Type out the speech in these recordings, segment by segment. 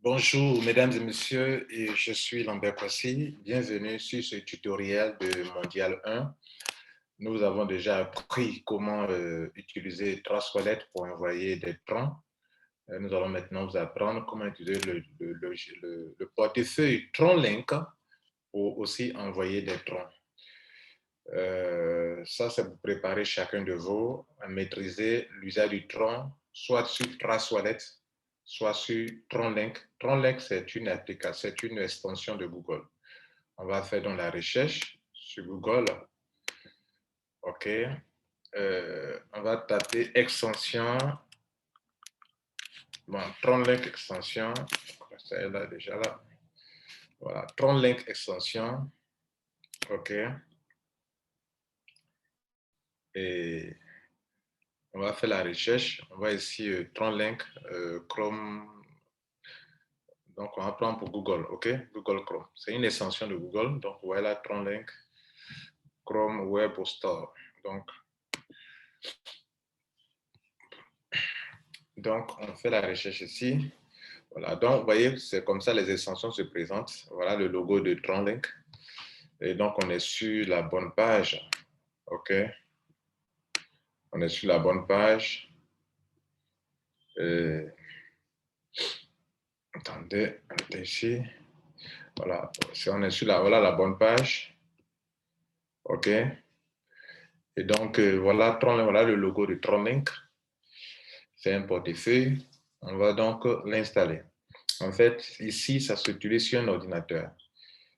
Bonjour mesdames et messieurs, et je suis Lambert Kwasi. Bienvenue sur ce tutoriel de Mondial 1. Nous avons déjà appris comment utiliser Transwallet pour envoyer des troncs. Nous allons maintenant vous apprendre comment utiliser le portefeuille TronLink pour aussi envoyer des troncs. Ça, c'est pour préparer chacun de vous à maîtriser l'usage du tronc, soit sur Transwallet, soit sur TronLink. TronLink, c'est une application, c'est une extension de Google. On va faire dans la recherche sur Google. OK. On va taper extension. Bon, TronLink extension. C'est là déjà là. Voilà, TronLink extension. OK. Et on va faire la recherche. On va ici TronLink, Chrome. Donc, on va prendre pour Google, OK? Google Chrome. C'est une extension de Google. Donc, voilà, TronLink, Chrome Web Store. Donc, on fait la recherche ici. Voilà. Donc, vous voyez, c'est comme ça les extensions se présentent. Voilà le logo de TronLink. Et donc, on est sur la bonne page. OK? On est sur la bonne page. Attendez, on est ici. Voilà. Si on est sur voilà la bonne page. OK? Et donc, voilà le logo de TronLink. C'est un portefeuille. On va donc l'installer. En fait, ici, ça s'utilise sur un ordinateur.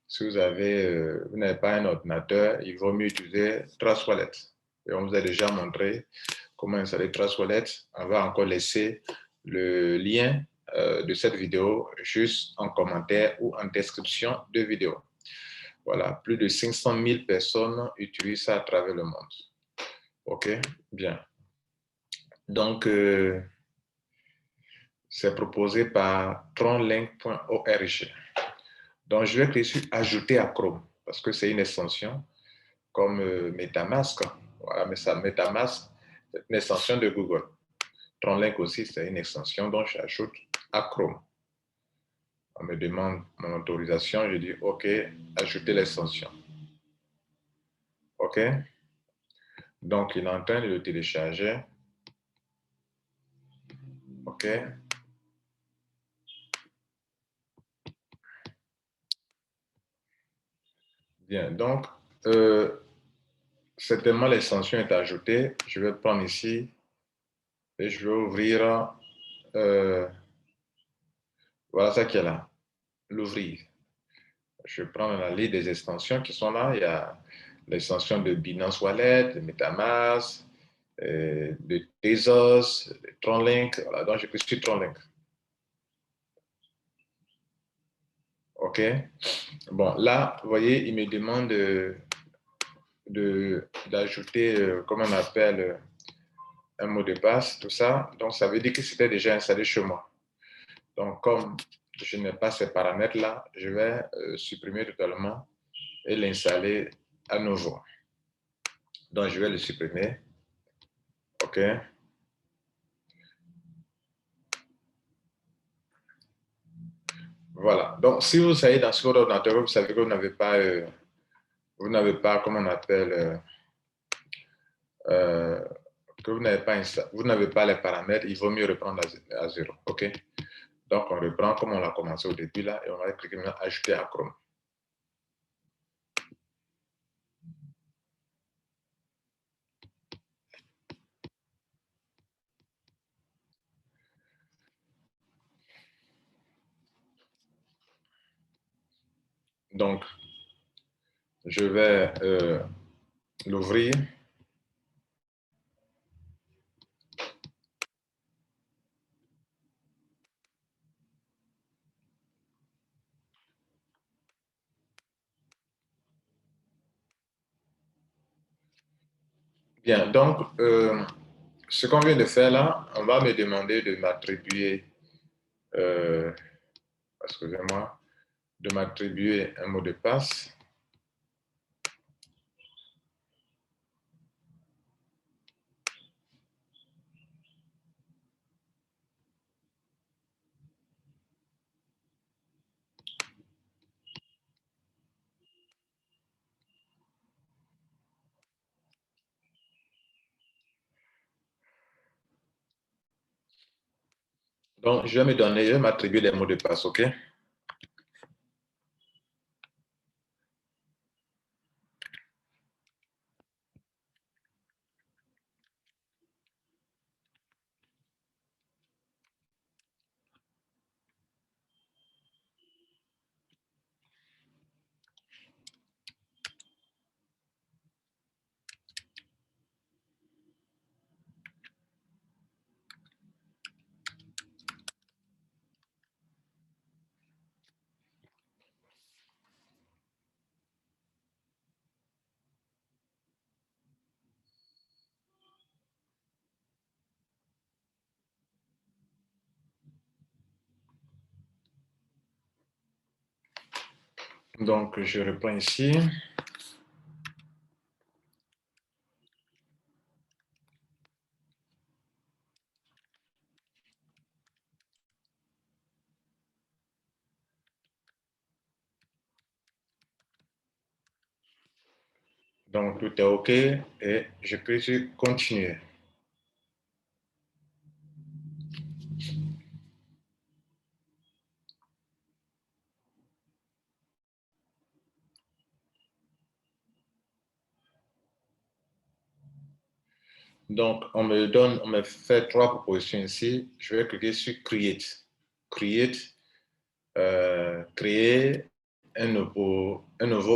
Si vous n'avez pas un ordinateur, il vaut mieux utiliser Transwallet. Et on vous a déjà montré comment installer Transwallet. On va encore laisser le lien de cette vidéo juste en commentaire ou en description de vidéo. Voilà, plus de 500 000 personnes utilisent ça à travers le monde. OK, bien. Donc, c'est proposé par tronlink.org. Donc, je vais cliquer sur Ajouter à Chrome parce que c'est une extension comme MetaMask. Voilà, mais ça, MetaMask, c'est une extension de Google. TronLink aussi, c'est une extension, donc j'ajoute à Chrome. On me demande mon autorisation, je dis OK, ajouter l'extension. OK. Donc, il est en train de le télécharger. OK. Bien, donc, certainement l'extension est ajoutée. Je vais prendre ici et je vais ouvrir, voilà ça qui est là, l'ouvrir. Je prends la liste des extensions qui sont là. Il y a l'extension de Binance Wallet, de MetaMask, de Tezos, de TronLink. Voilà, donc je clique sur TronLink. OK. Bon, là, vous voyez, il me demande d'ajouter, comment on appelle, un mot de passe, tout ça. Donc, ça veut dire que c'était déjà installé chez moi. Donc, comme je n'ai pas ces paramètres-là, je vais supprimer totalement et l'installer à nouveau. Donc, je vais le supprimer. OK. Voilà. Donc, si vous savez dans ce ordinateur, vous savez que vous n'avez pas, comment on appelle, que vous n'avez pas les paramètres, il vaut mieux reprendre à zéro. OK. Donc, on reprend comme on l'a commencé au début là et on va cliquer maintenant Ajouter à Chrome. Donc, je vais l'ouvrir. Bien, donc, ce qu'on vient de faire là, on va me demander de m'attribuer, excusez-moi, de m'attribuer un mot de passe. Donc, je vais m'attribuer des mots de passe, OK? Donc, je reprends ici. Donc, tout est OK et je peux sur continuer. Donc, on me fait 3 propositions ici. Je vais cliquer sur Create. Create, créer un nouveau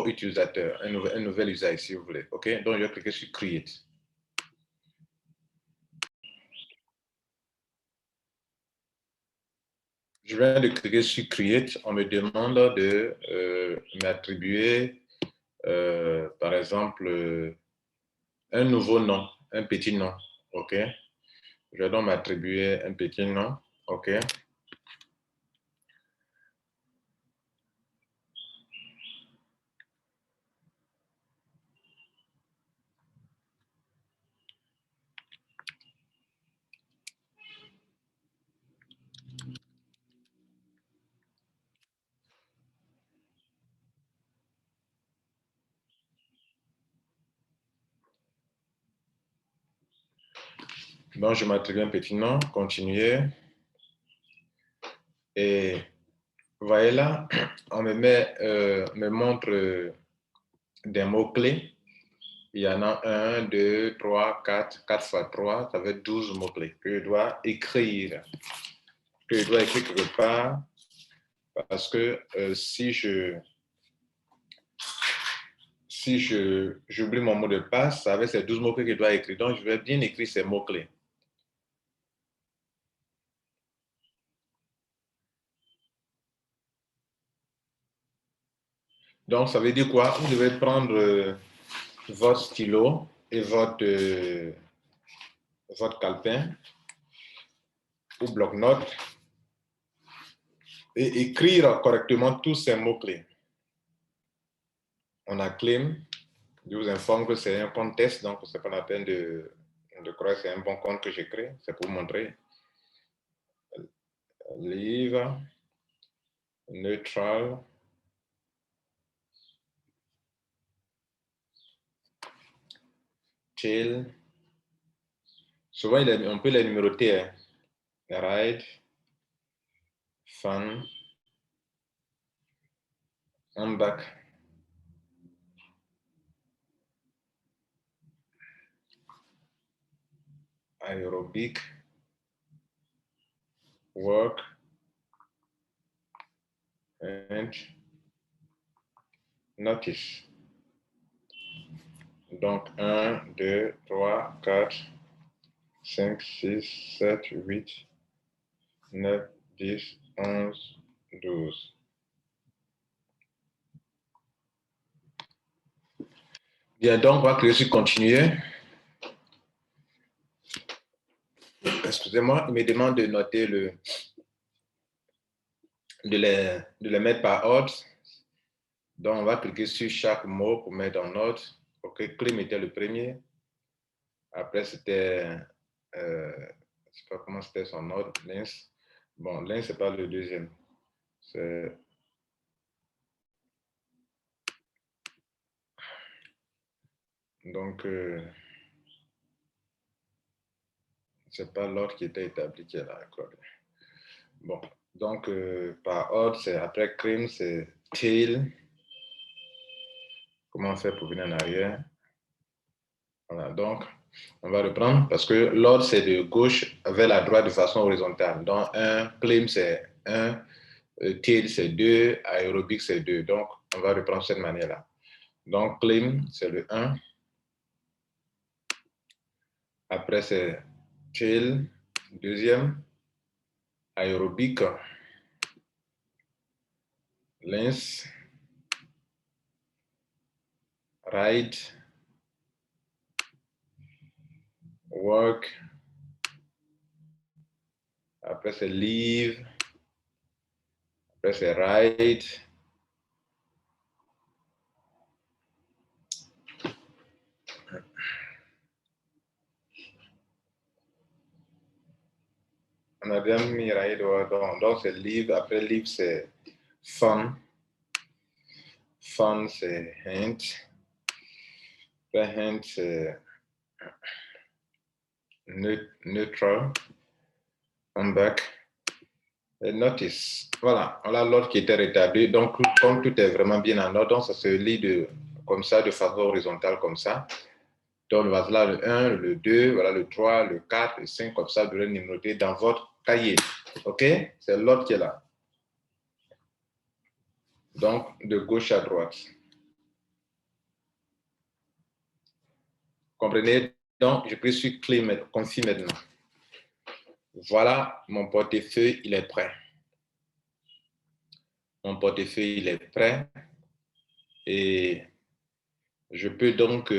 utilisateur, un nouvel usage, si vous voulez. OK? Donc, je vais cliquer sur Create. Je viens de cliquer sur Create. On me demande de m'attribuer, par exemple, un nouveau nom, un petit nom. OK? Je vais donc m'attribuer un petit nom. OK? Donc, je m'attribue un petit nom, continuer. Et vous voyez là, on me montre des mots-clés. Il y en a 1, 2, 3, 4, 4 fois 3, ça fait 12 mots-clés que je dois écrire. Que je dois écrire quelque part parce que si j'oublie mon mot de passe, ça va ces 12 mots-clés que je dois écrire. Donc, je vais bien écrire ces mots-clés. Donc, ça veut dire quoi? Vous devez prendre votre stylo et votre calepin ou bloc-notes et écrire correctement tous ces mots-clés. On a claim. Je vous informe que c'est un compte test, donc ce n'est pas la peine de croire que c'est un bon compte que j'ai créé. C'est pour vous montrer. Livre, neutral, chill. Souvent, on peut les numéroter. Hein. Ride, fun, back, aerobic, work, and notice. Donc, 1, 2, 3, 4, 5, 6, 7, 8, 9, 10, 11, 12. Bien, donc, on va cliquer sur continuer. Excusez-moi, il me demande de noter de les mettre par ordre. Donc, on va cliquer sur chaque mot pour mettre en ordre. OK, clim était le premier. Après, c'était, je ne sais pas comment c'était son ordre, Lens. Bon, Lens, ce n'est pas le deuxième. C'est donc, ce n'est pas l'ordre qui était établi qui est là. Bon, donc par ordre, c'est après cream, c'est tail. Comment on fait pour venir en arrière? Voilà, donc on va reprendre parce que l'ordre, c'est de gauche vers la droite de façon horizontale. Donc, un claim, c'est 1, tail, c'est 2, aérobic, c'est 2. Donc, on va reprendre de cette manière-là. Donc, claim, c'est le 1. Après, c'est tail, deuxième, aérobic, lance, ride, work. Après, c'est leave. Après, c'est ride. On a bien mis ride. Donc c'est leave. Après, leave, c'est fun. Fun, c'est hint. Après, hint, c'est neutral. Come back. Et notice. Voilà, on a l'ordre qui était rétabli. Donc, comme tout est vraiment bien en ordre, donc ça se lit comme ça, de façon horizontale, comme ça. Donc, voilà le 1, le 2, voilà le 3, le 4, le 5, comme ça, vous devez les noter dans votre cahier. OK? C'est l'ordre qui est là. Donc, de gauche à droite. Comprenez? Donc, je peux sur clé, confie maintenant. Voilà, mon portefeuille, il est prêt. Mon portefeuille, il est prêt. Et je peux donc,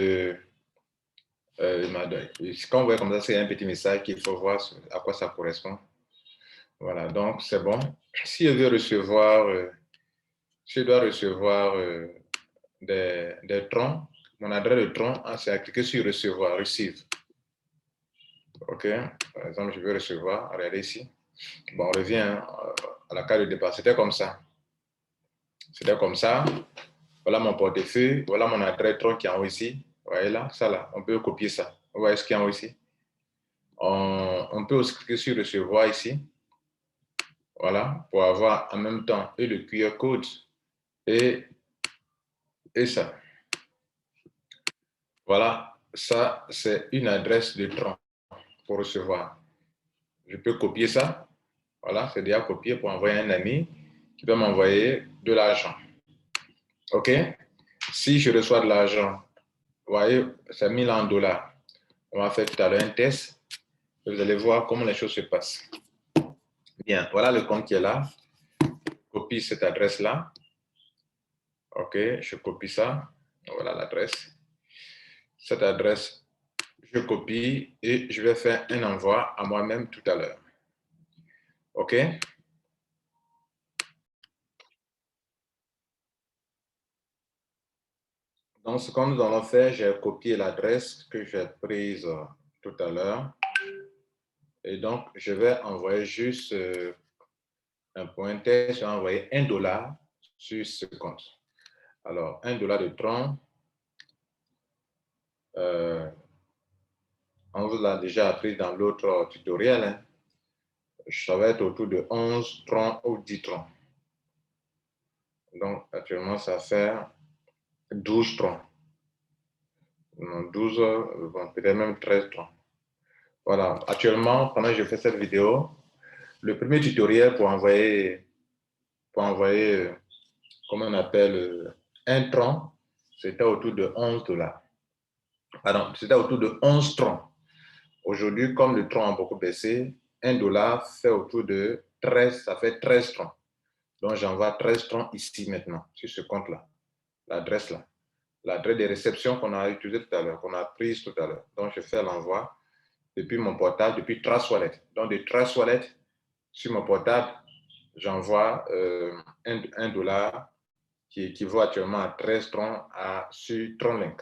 quand on voit comme ça, c'est un petit message qu'il faut voir à quoi ça correspond. Voilà, donc c'est bon. Si je veux recevoir, si je dois recevoir des troncs, mon adresse de tronc, c'est à cliquer sur recevoir, receive. OK, par exemple, je veux recevoir, regardez ici. Bon, on revient à la carte de départ. C'était comme ça. C'était comme ça. Voilà mon portefeuille. Voilà mon adresse tronc qui est en haut ici. Vous voyez là, ça là. On peut copier ça. Vous voyez ce qui est en haut ici. On peut aussi cliquer sur recevoir ici. Voilà, pour avoir en même temps et le QR code et ça. Voilà, ça c'est une adresse de tronc pour recevoir. Je peux copier ça. Voilà, c'est déjà copié pour envoyer à un ami qui peut m'envoyer de l'argent. OK? Si je reçois de l'argent, vous voyez, c'est 1000 en dollars. On va faire tout à l'heure un test. Vous allez voir comment les choses se passent. Bien, voilà le compte qui est là. Copie cette adresse-là. OK, je copie ça. Voilà l'adresse. Cette adresse, je copie et je vais faire un envoi à moi-même tout à l'heure. OK? Donc, ce que nous allons faire, j'ai copié l'adresse que j'ai prise tout à l'heure. Et donc, je vais envoyer juste un pointeur, je vais envoyer $1 sur ce compte. Alors, $1 de tronc. On vous l'a déjà appris dans l'autre tutoriel. Hein. Ça va être autour de 11 troncs ou 10 troncs. Donc, actuellement, ça fait 12 troncs. Non, 12, bon, peut-être même 13 troncs. Voilà. Actuellement, pendant que je fais cette vidéo, le premier tutoriel pour envoyer comment on appelle, un tronc, c'était autour de $11. Pardon, c'était autour de 11 troncs. Aujourd'hui, comme le tronc a beaucoup baissé, $1 fait autour de 13, ça fait 13 troncs. Donc, j'envoie 13 troncs ici maintenant, sur ce compte-là, l'adresse là. L'adresse de réception qu'on a utilisée tout à l'heure, qu'on a prise tout à l'heure. Donc, je fais l'envoi depuis mon portable, depuis Trace Wallet. Donc, de Trace Wallet, sur mon portable, j'envoie $1 qui équivaut actuellement à 13 troncs sur TronLink.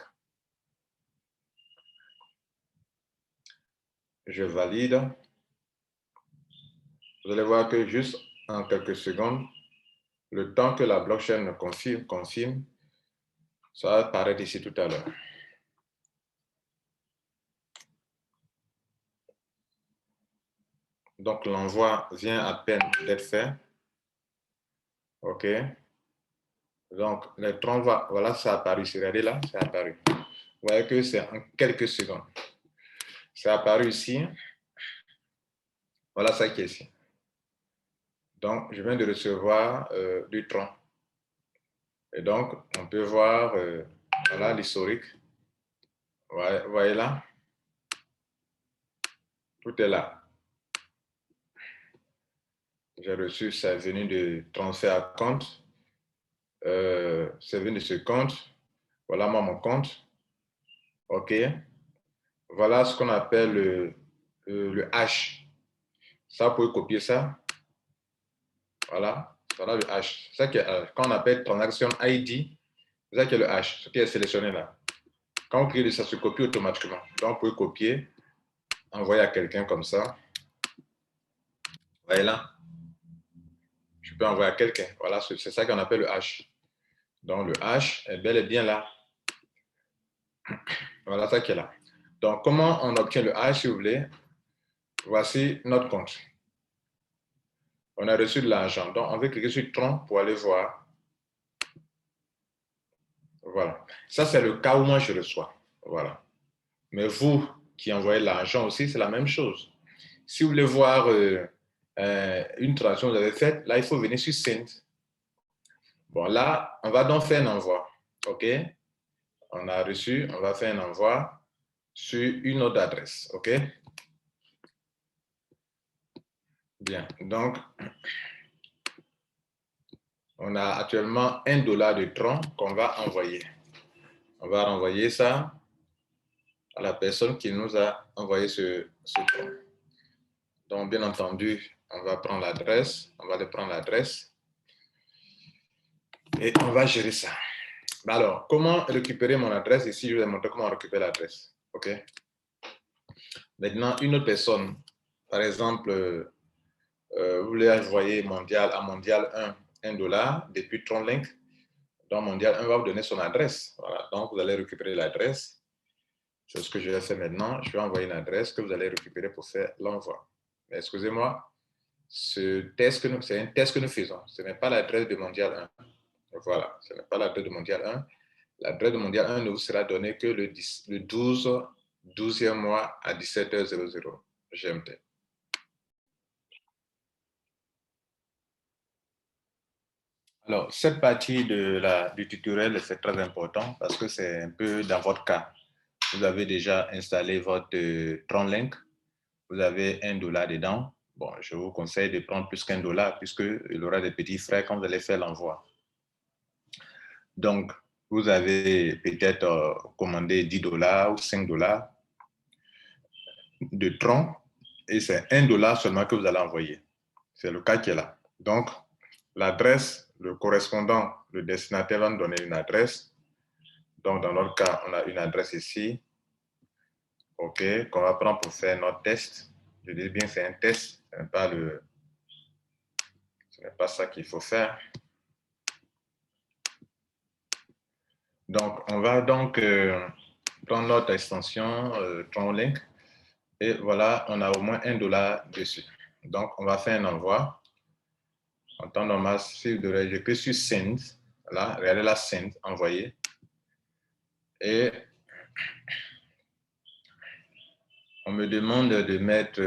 Je valide. Vous allez voir que juste en quelques secondes, le temps que la blockchain confirme, ça va apparaître ici tout à l'heure. Donc, l'envoi vient à peine d'être fait. OK. Donc, le tron va, voilà, ça a apparu. Regardez là, c'est apparu. Vous voyez que c'est en quelques secondes. C'est apparu ici. Voilà ça qui est ici. Donc, je viens de recevoir du tron. Et donc, on peut voir, voilà, l'historique. Vous voyez là, tout est là. J'ai reçu, c'est venu de transfert à compte. C'est venu de ce compte. Voilà moi, mon compte. OK. Voilà ce qu'on appelle le hash. Ça, vous pouvez copier ça. Voilà. Voilà le hash. Ça quand on appelle transaction ID, c'est ça qui est le hash, ce qui est sélectionné là. Quand vous cliquez, ça se copie automatiquement. Donc, vous pouvez copier, envoyer à quelqu'un comme ça. Vous voyez là. Je peux envoyer à quelqu'un. Voilà, c'est ça qu'on appelle le hash. Donc, le hash est bel et bien là. Voilà ça qui est là. Donc, comment on obtient le hash, si vous voulez? Voici notre compte. On a reçu de l'argent. Donc, on va cliquer sur Tron pour aller voir. Voilà. Ça, c'est le cas où moi, je reçois. Voilà. Mais vous qui envoyez l'argent aussi, c'est la même chose. Si vous voulez voir une transaction que vous avez faite, là, il faut venir sur Send. Bon, là, on va donc faire un envoi. OK? On a reçu, on va faire un envoi sur une autre adresse. OK? Bien. Donc, on a actuellement $1 de Tron qu'on va envoyer. On va renvoyer ça à la personne qui nous a envoyé ce Tron. Donc, bien entendu, on va prendre l'adresse. On va aller prendre l'adresse. Et on va gérer ça. Alors, comment récupérer mon adresse? Ici, je vais vous montrer comment récupérer l'adresse. OK? Maintenant, une autre personne, par exemple, vous voulez envoyer mondial à mondial 1 $, depuis TronLink. Donc, mondial 1 va vous donner son adresse. Voilà. Donc, vous allez récupérer l'adresse. C'est ce que je vais faire maintenant. Je vais envoyer une adresse que vous allez récupérer pour faire l'envoi. Mais excusez-moi, c'est un test que nous faisons. Ce n'est pas l'adresse de mondial 1. Voilà, ce n'est pas l'adresse de mondial 1. L'adresse de mondial 1 ne vous sera donnée que le 12e mois à 17h00 GMT. Alors, cette partie du tutoriel, c'est très important parce que c'est un peu dans votre cas. Vous avez déjà installé votre TronLink, vous avez $1 dedans. Bon, je vous conseille de prendre plus qu'$1 puisqu'il aura des petits frais quand vous allez faire l'envoi. Donc, vous avez peut-être commandé $10 ou $5 de Tron et c'est $1 seulement que vous allez envoyer. C'est le cas qui est là. Donc, l'adresse, le correspondant, le destinataire va nous donner une adresse. Donc, dans notre cas, on a une adresse ici, OK, qu'on va prendre pour faire notre test. Je dis bien c'est un test, ce n'est pas ça qu'il faut faire. Donc, on va donc prendre notre extension TronLink et voilà, on a au moins $1 dessus. Donc, on va faire un envoi. En temps normal, si vous devez, je clique sur Send. Là, regardez la Send, envoyer. Et on me demande de mettre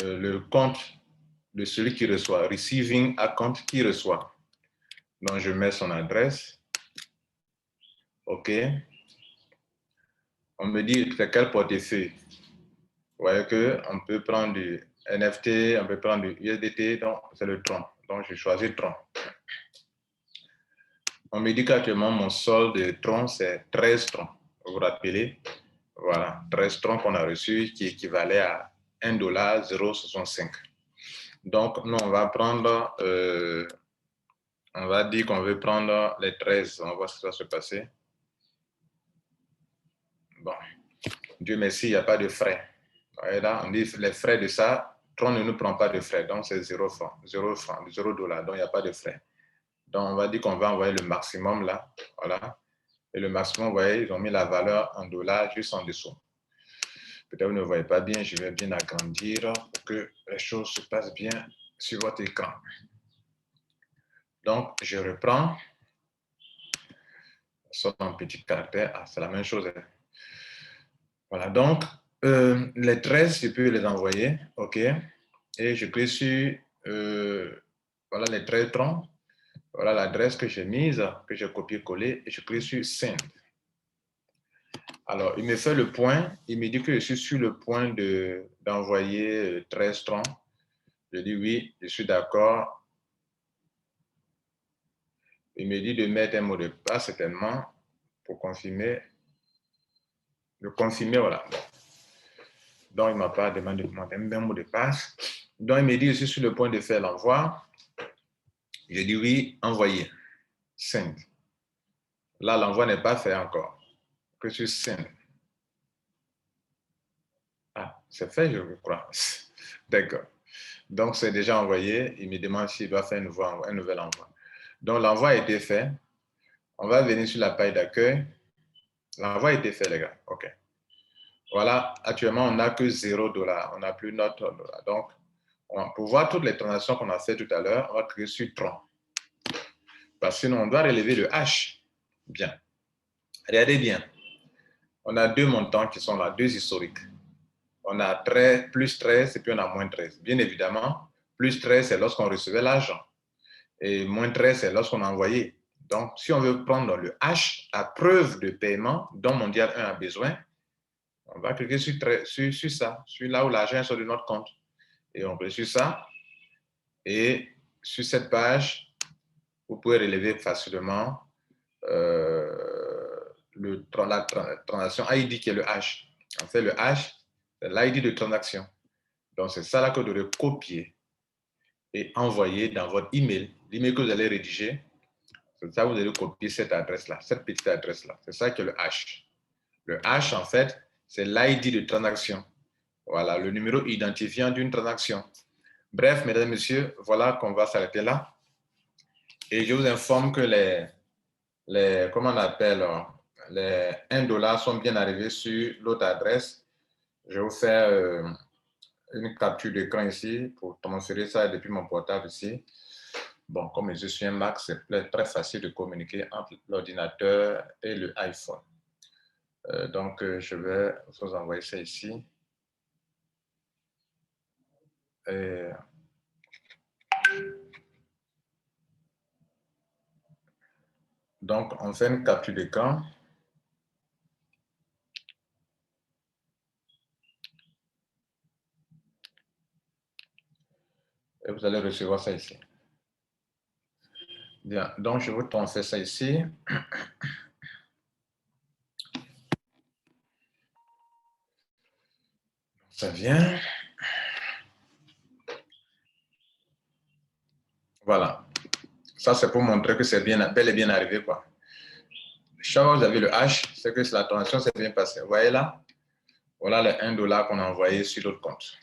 le compte de celui qui reçoit, receiving account qui reçoit. Donc, je mets son adresse. OK. On me dit c'est quel portefeuille. Vous voyez qu'on peut prendre du NFT, on peut prendre du USDT, donc c'est le Tron. Donc, je choisis Tron. On me dit qu'actuellement, mon solde de Tron, c'est 13 Tron. Vous vous rappelez? Voilà, 13 Tron qu'on a reçu qui équivalait à $0.65. Donc, nous, on va prendre, on va dire qu'on veut prendre les 13. On va voir ce qui va se passer. Bon, Dieu merci, il n'y a pas de frais. Et là, on dit les frais de ça, Tron ne nous prend pas de frais, donc c'est $0. Donc il n'y a pas de frais. Donc on va dire qu'on va envoyer le maximum là, voilà. Et le maximum, vous voyez, ils ont mis la valeur en dollars juste en dessous. Peut-être vous ne voyez pas bien, je vais bien agrandir pour que les choses se passent bien sur votre écran. Donc, je reprends. Sauf en petit caractère, ah, c'est la même chose. Voilà, donc, les 13, je peux les envoyer, OK. Et je clique sur, voilà les 13 troncs. Voilà l'adresse que j'ai mise, que j'ai copié-collé, et je clique sur Send. Alors, il me fait le point, il me dit que je suis sur le point d'envoyer 13 troncs. Je dis oui, je suis d'accord. Il me dit de mettre un mot de passe, certainement, pour confirmer. Le confirmer, voilà. Donc, il ne m'a pas demandé de demander un mot de passe. Donc, il me dit, je suis sur le point de faire l'envoi. Je dis oui, envoyer. Send. Là, l'envoi n'est pas fait encore. Que sur Send. Ah, c'est fait, je crois. D'accord. Donc, c'est déjà envoyé. Il me demande s'il doit faire un nouvel envoi. Donc, l'envoi a été fait. On va venir sur la page d'accueil. L'envoi a été fait, les gars. OK. Voilà, actuellement, on n'a que $0. On n'a plus notre dollar. Donc, pour voir toutes les transactions qu'on a fait tout à l'heure, on va cliquer sur Tron. Parce que sinon, on doit relever le H. Bien. Regardez bien. On a deux montants qui sont là, deux historiques. On a plus 13 et puis on a moins 13. Bien évidemment, plus 13, c'est lorsqu'on recevait l'argent. Et moins 13, c'est lorsqu'on a envoyé. Donc, si on veut prendre le H, la preuve de paiement dont Mondial 1 a besoin, on va cliquer sur ça, sur là où l'argent est sur de notre compte. Et on clique sur ça. Et sur cette page, vous pouvez relever facilement la transaction ID qui est le H. En fait, le H, c'est l'ID de transaction. Donc, c'est ça là que vous devez copier et envoyer dans votre email. L'email que vous allez rédiger, c'est ça, vous allez copier cette adresse-là, cette petite adresse-là. C'est ça qui est le H. Le H, en fait, c'est l'ID de transaction. Voilà, le numéro identifiant d'une transaction. Bref, mesdames et messieurs, voilà qu'on va s'arrêter là. Et je vous informe que comment on appelle, les $1 sont bien arrivés sur l'autre adresse. Je vais vous faire une capture d'écran ici pour transférer ça depuis mon portable ici. Bon, comme je suis un Mac, c'est très facile de communiquer entre l'ordinateur et le iPhone. Donc, je vais vous envoyer ça ici. Et donc, on fait une capture d'écran. Et vous allez recevoir ça ici. Bien, donc je vous transfère ça ici. Ça vient. Voilà. Ça, c'est pour montrer que c'est bel et bien arrivé, quoi. Chaque fois que vous avez le H, c'est que la transaction s'est bien passée. Vous voyez là? Voilà les $1 qu'on a envoyé sur l'autre compte.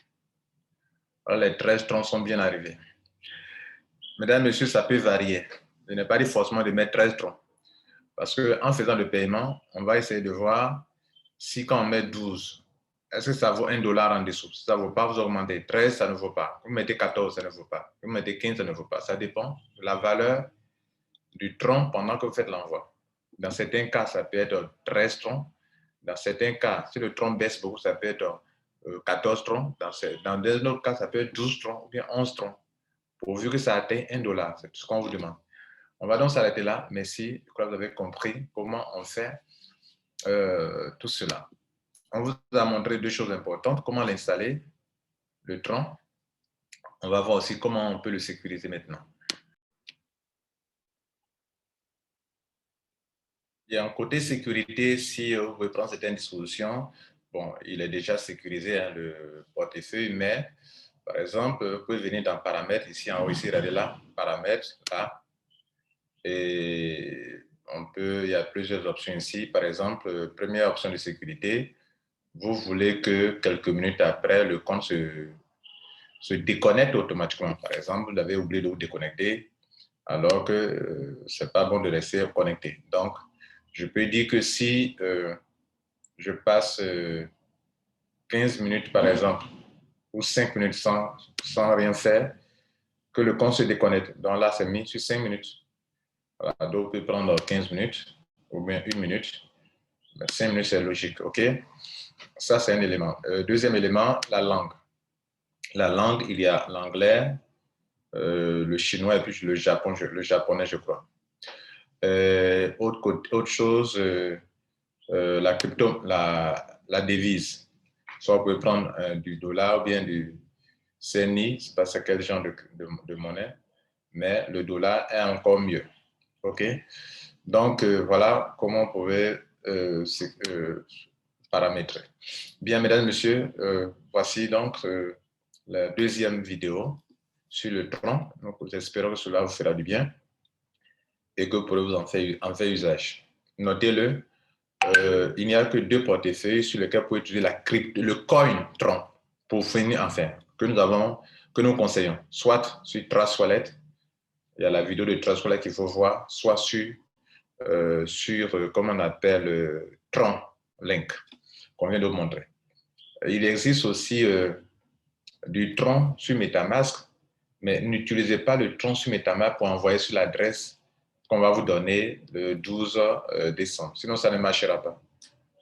Voilà, les 13 troncs sont bien arrivés. Mesdames, Messieurs, ça peut varier. Je n'ai pas dit forcément de mettre 13 troncs. Parce qu'en faisant le paiement, on va essayer de voir si quand on met 12, est-ce que ça vaut $1 en dessous? Si ça ne vaut pas, vous augmentez. 13, ça ne vaut pas. Vous mettez 14, ça ne vaut pas. Vous mettez 15, ça ne vaut pas. Ça dépend de la valeur du tronc pendant que vous faites l'envoi. Dans certains cas, ça peut être 13 troncs. Dans certains cas, si le tronc baisse beaucoup, ça peut être 14 troncs. Dans d'autres cas, ça peut être 12 troncs ou bien 11 troncs. Pourvu que ça atteigne $1, c'est tout ce qu'on vous demande. On va donc s'arrêter là. Merci. Je crois que vous avez compris comment on fait tout cela. On vous a montré deux choses importantes. Comment l'installer, le tronc. On va voir aussi comment on peut le sécuriser maintenant. Bien, côté sécurité, si vous pouvez prendre certaines dispositions, bon, il est déjà sécurisé, hein, le portefeuille, mais par exemple, vous pouvez venir dans paramètres, ici en haut, ici, regardez là, paramètres, là, et il y a plusieurs options ici. Par exemple, première option de sécurité, vous voulez que quelques minutes après, le compte se déconnecte automatiquement. Par exemple, vous avez oublié de vous déconnecter, alors que ce n'est pas bon de rester connecté. Donc, je peux dire que si je passe 15 minutes, par exemple, ou 5 minutes sans rien faire, que le compte se déconnecte. Donc là, c'est mis sur 5 minutes. Voilà, donc, on peut prendre 15 minutes ou bien 1 minute. Mais 5 minutes, c'est logique, OK? Ça, c'est un élément. Deuxième élément, la langue. La langue, il y a l'anglais, le chinois et puis le japonais, je crois. Autre chose, la crypto, la devise. Soit vous pouvez prendre du dollar ou bien du CNI, c'est pas quel genre de monnaie, mais le dollar est encore mieux. OK? Donc, voilà comment on pouvait paramétrer. Bien, mesdames et messieurs, voici donc la deuxième vidéo sur le tronc. Donc, j'espère que cela vous fera du bien et que vous pourrez vous en faire usage. Notez-le, il n'y a que 2 portefeuilles sur lesquels vous pouvez utiliser le coin tronc pour finir en faire, que nous conseillons, soit sur Trust Wallet, il y a la vidéo de Trust Wallet qu'il faut voir, soit sur comment on appelle, Tron Link, qu'on vient de vous montrer. Il existe aussi du Tron sur MetaMask, mais n'utilisez pas le Tron sur MetaMask pour envoyer sur l'adresse qu'on va vous donner le 12 décembre. Sinon, ça ne marchera pas.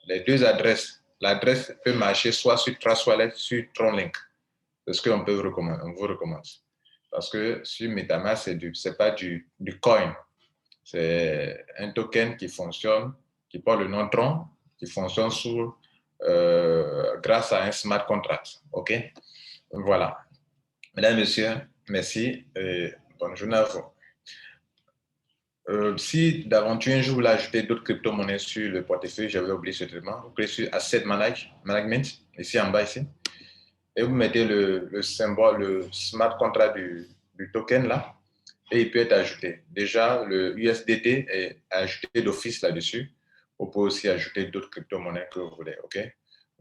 Les deux adresses, l'adresse peut marcher soit sur Trust Wallet, sur TronLink. C'est ce qu'on peut vous recommander, on vous recommande. Parce que sur MetaMask, c'est pas du coin. C'est un token qui fonctionne, qui porte le nom Tron, qui fonctionne grâce à un smart contract. OK? Voilà. Mesdames et messieurs, merci et bonne journée à vous. Si d'aventure un jour vous voulez ajouter d'autres crypto-monnaies sur le portefeuille, j'avais oublié ce traitement, vous cliquez sur Asset Management, ici en bas, ici, et vous mettez le symbole, le smart contract du token là, et il peut être ajouté. Déjà, le USDT est ajouté d'office là-dessus. Vous pouvez aussi ajouter d'autres crypto-monnaies que vous voulez, OK?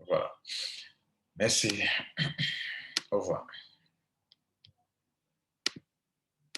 Voilà. Merci. Au revoir.